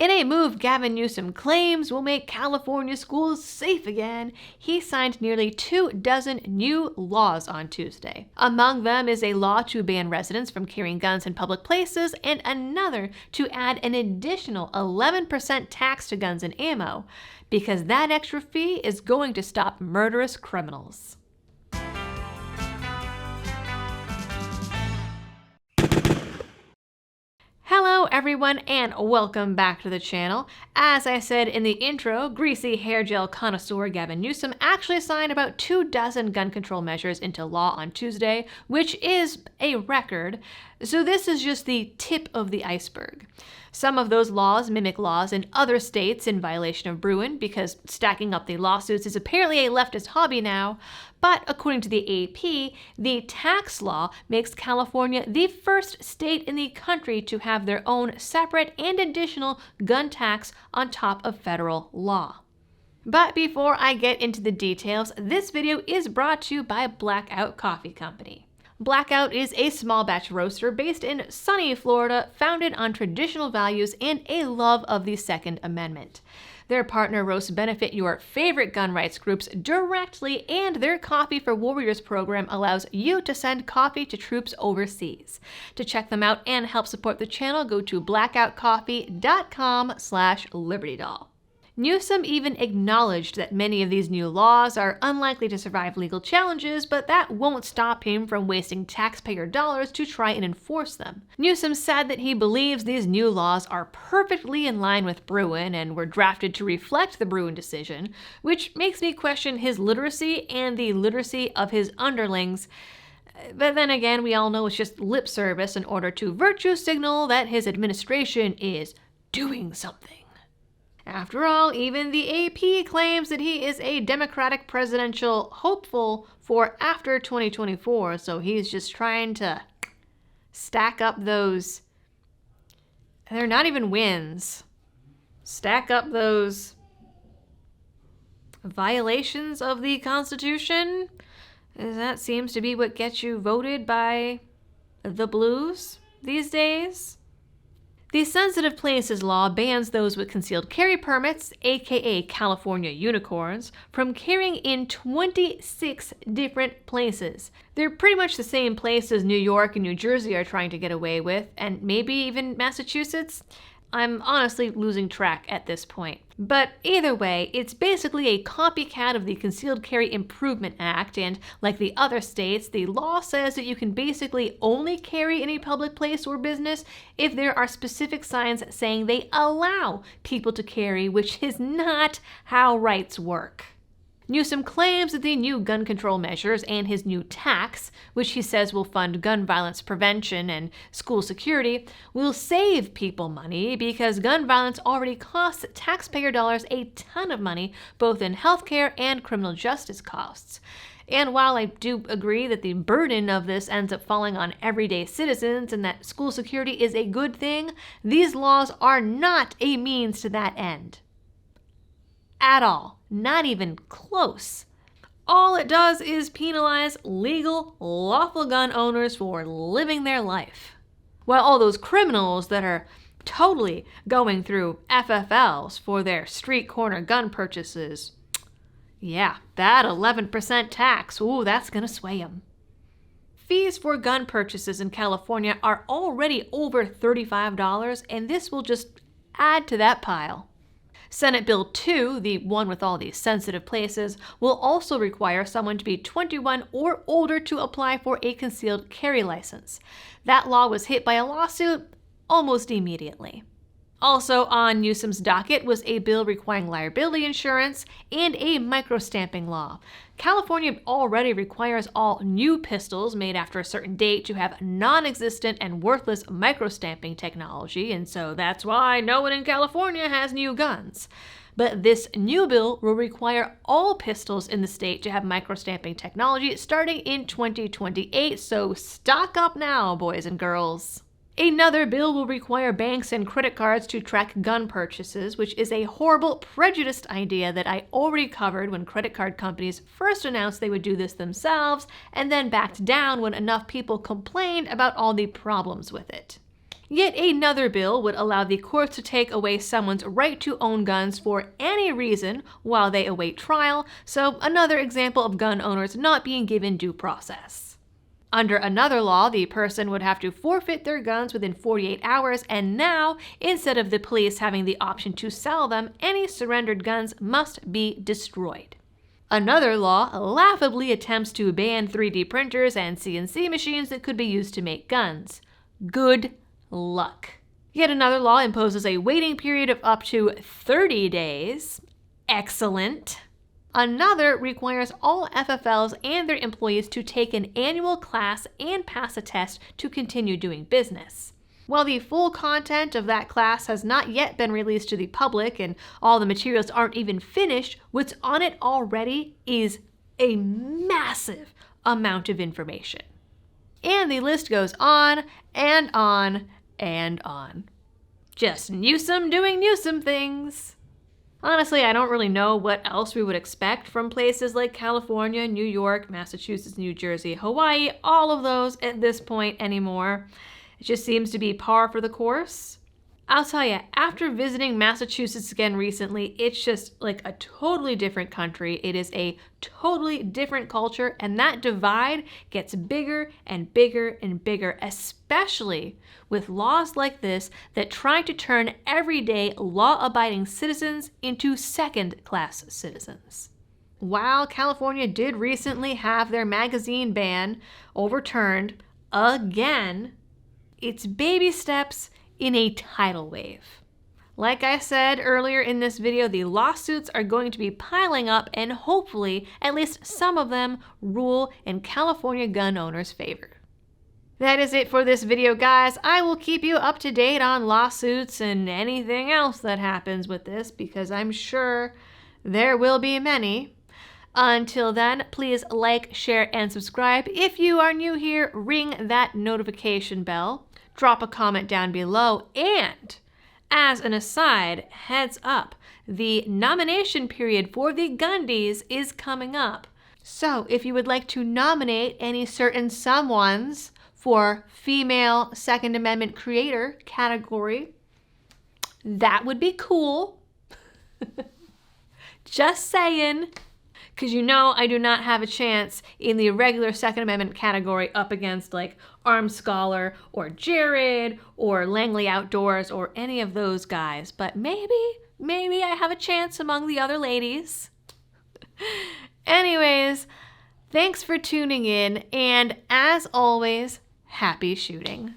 In a move Gavin Newsom claims will make California schools safe again, he signed nearly 24 new laws on Tuesday. Among them is a law to ban residents from carrying guns in public places and another to add an additional 11% tax to guns and ammo, because that extra fee is going to stop murderous criminals. Hello everyone and welcome back to the channel. As I said in the intro, greasy hair gel connoisseur Gavin Newsom actually signed about 24 gun control measures into law on Tuesday, which is a record. So this is just the tip of the iceberg. Some of those laws mimic laws in other states in violation of Bruin, because stacking up the lawsuits is apparently a leftist hobby now. But according to the AP, the tax law makes California the first state in the country to have their own separate and additional gun tax on top of federal law. But before I get into the details, this video is brought to you by Blackout Coffee Company. Blackout is a small batch roaster based in sunny Florida, founded on traditional values and a love of the Second Amendment. Their partner roasts benefit your favorite gun rights groups directly, and their Coffee for Warriors program allows you to send coffee to troops overseas. To check them out and help support the channel, go to blackoutcoffee.com/libertydoll. Newsom even acknowledged that many of these new laws are unlikely to survive legal challenges, but that won't stop him from wasting taxpayer dollars to try and enforce them. Newsom said that he believes these new laws are perfectly in line with Bruin and were drafted to reflect the Bruin decision, which makes me question his literacy and the literacy of his underlings. But then again, we all know it's just lip service in order to virtue signal that his administration is doing something. After all, even the AP claims that he is a Democratic presidential hopeful for after 2024, so he's just trying to stack up those, they're not even wins, stack up those violations of the Constitution. That seems to be what gets you voted by the blues these days. The Sensitive Places Law bans those with concealed carry permits, aka California unicorns, from carrying in 26 different places. They're pretty much the same places New York and New Jersey are trying to get away with, and maybe even Massachusetts. I'm honestly losing track at this point. But either way, it's basically a copycat of the Concealed Carry Improvement Act, and like the other states, the law says that you can basically only carry in a public place or business if there are specific signs saying they allow people to carry, which is not how rights work. Newsom claims that the new gun control measures and his new tax, which he says will fund gun violence prevention and school security, will save people money because gun violence already costs taxpayer dollars a ton of money, both in healthcare and criminal justice costs. And while I do agree that the burden of this ends up falling on everyday citizens and that school security is a good thing, these laws are not a means to that end. At all. Not even close. All it does is penalize legal, lawful gun owners for living their life. While all those criminals that are totally going through FFLs for their street corner gun purchases, yeah, that 11% tax, ooh, that's gonna sway them. Fees for gun purchases in California are already over $35, and this will just add to that pile. Senate Bill 2, the one with all these sensitive places, will also require someone to be 21 or older to apply for a concealed carry license. That law was hit by a lawsuit almost immediately. Also on Newsom's docket was a bill requiring liability insurance and a microstamping law. California already requires all new pistols made after a certain date to have non-existent and worthless microstamping technology, and so that's why no one in California has new guns. But this new bill will require all pistols in the state to have microstamping technology starting in 2028, so stock up now, boys and girls. Another bill will require banks and credit cards to track gun purchases, which is a horrible, prejudiced idea that I already covered when credit card companies first announced they would do this themselves and then backed down when enough people complained about all the problems with it. Yet another bill would allow the courts to take away someone's right to own guns for any reason while they await trial, so another example of gun owners not being given due process. Under another law, the person would have to forfeit their guns within 48 hours, and now, instead of the police having the option to sell them, any surrendered guns must be destroyed. Another law laughably attempts to ban 3D printers and CNC machines that could be used to make guns. Good luck. Yet another law imposes a waiting period of up to 30 days. Excellent. Another requires all FFLs and their employees to take an annual class and pass a test to continue doing business. While the full content of that class has not yet been released to the public and all the materials aren't even finished, what's on it already is a massive amount of information. And the list goes on and on and on. Just Newsom doing Newsom things. Honestly, I don't really know what else we would expect from places like California, New York, Massachusetts, New Jersey, Hawaii, all of those at this point anymore. It just seems to be par for the course. I'll tell you, after visiting Massachusetts again recently, it's just like a totally different country. It is a totally different culture, and that divide gets bigger and bigger and bigger, especially with laws like this that try to turn everyday law-abiding citizens into second-class citizens. While California did recently have their magazine ban overturned again, it's baby steps in a tidal wave. Like I said earlier in this video, the lawsuits are going to be piling up, and hopefully at least some of them rule in California gun owners' favor. That is it for this video, guys. I will keep you up to date on lawsuits and anything else that happens with this, because I'm sure there will be many. Until then, please like, share, and subscribe. If you are new here, ring that notification bell. Drop a comment down below, and as an aside, heads up, the nomination period for the Gundies is coming up. So if you would like to nominate any certain someones for Female Second Amendment Creator category, that would be cool. Just saying. Because you know I do not have a chance in the regular Second Amendment category up against like Armed Scholar or Jared or Langley Outdoors or any of those guys. But maybe I have a chance among the other ladies. Anyways, thanks for tuning in, and as always, happy shooting.